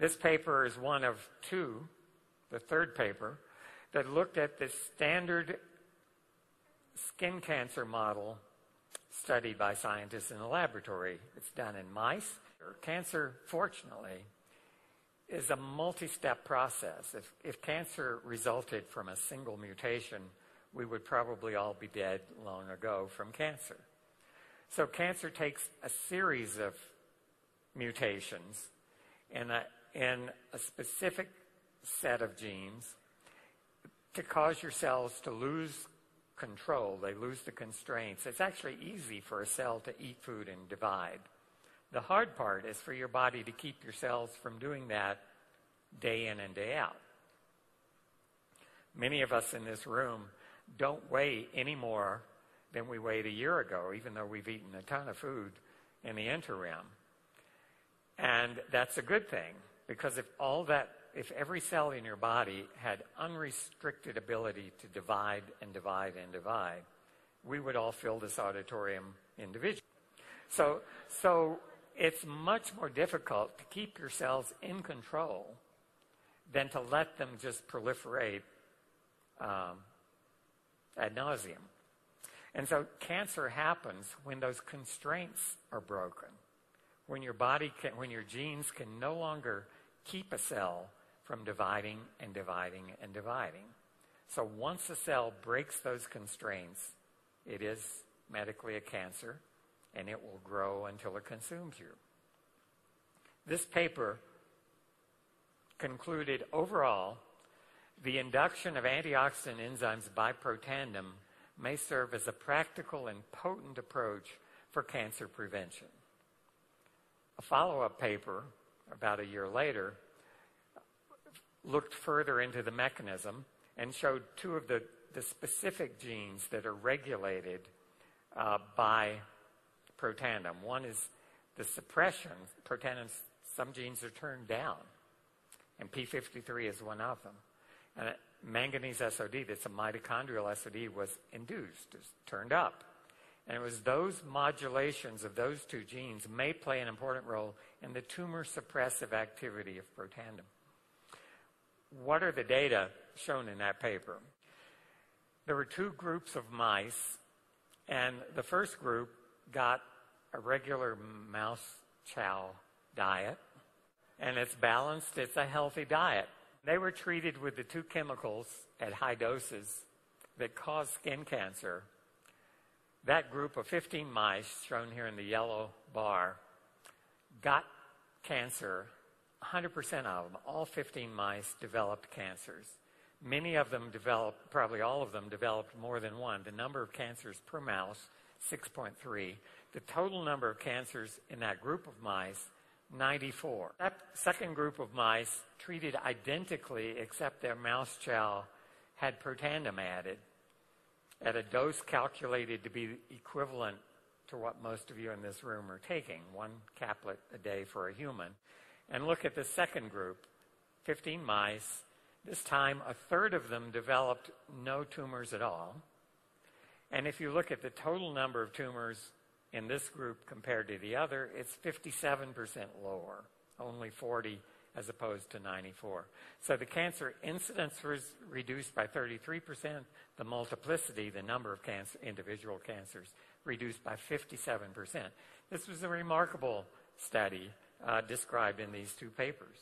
This paper is one of two, the third paper, that looked at the standard skin cancer model studied by scientists in the laboratory. It's done in mice. Cancer, fortunately, is a multi-step process. If cancer resulted from a single mutation, we would probably all be dead long ago from cancer. So cancer takes a series of mutations in a specific set of genes to cause your cells to lose control. They lose the constraints. It's actually easy for a cell to eat food and divide. The hard part is for your body to keep your cells from doing that day in and day out. Many of us in this room don't weigh any more than we weighed a year ago, even though we've eaten a ton of food in the interim. And that's a good thing, because if every cell in your body had unrestricted ability to divide and divide and divide, we would all fill this auditorium individually. So it's much more difficult to keep your cells in control than to let them just proliferate ad nauseum. And so cancer happens when those constraints are broken, when your genes can no longer keep a cell from dividing and dividing and dividing. So once a cell breaks those constraints, it is medically a cancer, and it will grow until it consumes you. This paper concluded overall, the induction of antioxidant enzymes by Protandim may serve as a practical and potent approach for cancer prevention. A follow-up paper, about a year later, looked further into the mechanism and showed two of the specific genes that are regulated by Protandim. One is the suppression. Protandim, some genes are turned down, and P53 is one of them. And manganese SOD, that's a mitochondrial SOD, was induced, is turned up. And it was those modulations of those two genes may play an important role in the tumor suppressive activity of Protandim. What are the data shown in that paper? There were two groups of mice, and the first group got a regular mouse chow diet, and it's balanced, it's a healthy diet. They were treated with the two chemicals at high doses that cause skin cancer. That group of 15 mice, shown here in the yellow bar, got cancer. 100% of them, all 15 mice, developed cancers. Many of them developed, probably all of them developed more than one. The number of cancers per mouse, 6.3. The total number of cancers in that group of mice, 94. That second group of mice, treated identically except their mouse chow had Protandim added at a dose calculated to be equivalent to what most of you in this room are taking, 1 caplet a day for a human. And look at the second group, 15 mice. This time, a third of them developed no tumors at all. And if you look at the total number of tumors in this group compared to the other, it's 57% lower, only 40 as opposed to 94. So the cancer incidence was reduced by 33%. The multiplicity, the number of individual cancers, reduced by 57%. This was a remarkable study described in these two papers.